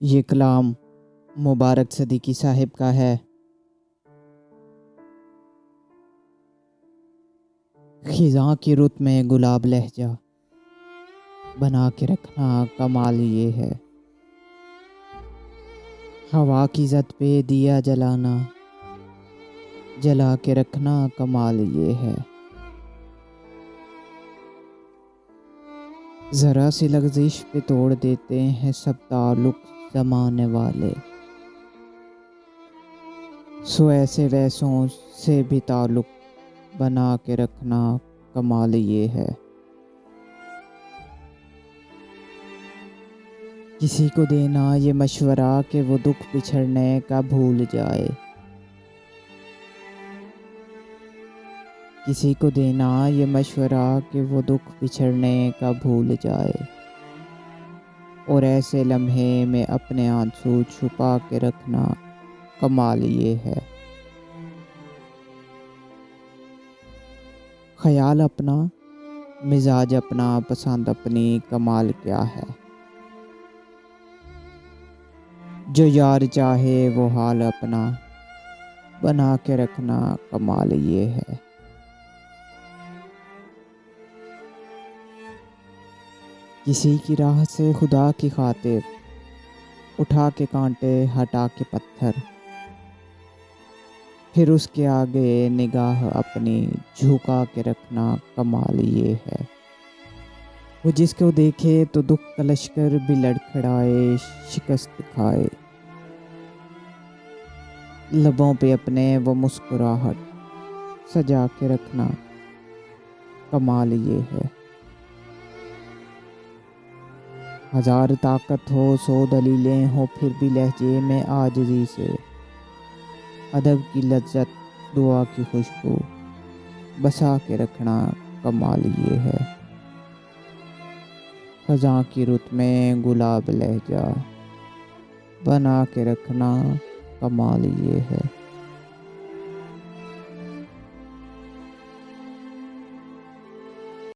یہ کلام مبارک صدیقی صاحب کا ہے۔ خزاں کی رت میں گلاب لہجہ بنا کے رکھنا کمال یہ ہے۔ ہوا کی زد پہ دیا جلانا جلا کے رکھنا کمال یہ ہے۔ ذرا سی لغزش پہ توڑ دیتے ہیں سب تعلق زمانے والے، سو ایسے ویسوں سے بھی تعلق بنا کے رکھنا کمال یہ ہے۔ کسی کو دینا یہ مشورہ کہ وہ دکھ بچھڑنے کا بھول جائے، کسی کو دینا یہ مشورہ کہ وہ دکھ بچھڑنے کا بھول جائے، اور ایسے لمحے میں اپنے آنسو چھپا کے رکھنا کمال یہ ہے۔ خیال اپنا، مزاج اپنا، پسند اپنی، کمال کیا ہے۔ جو یار چاہے وہ حال اپنا بنا کے رکھنا کمال یہ ہے۔ کسی کی راہ سے خدا کی خاطر اٹھا کے کانٹے ہٹا کے پتھر، پھر اس کے آگے نگاہ اپنی جھکا کے رکھنا کمال یہ ہے۔ وہ جس کو دیکھے تو دکھ کا لشکر بھی لڑکھڑائے، شکست کھائے، لبوں پہ اپنے وہ مسکراہٹ سجا کے رکھنا کمال یہ ہے۔ ہزار طاقت ہو، سو دلیلیں ہوں، پھر بھی لہجے میں عاجزی سے ادب کی لذت، دعا کی خوشبو بسا کے رکھنا کمال یہ ہے۔ خزاں کی رت میں گلاب لہجہ بنا کے رکھنا کمال یہ ہے۔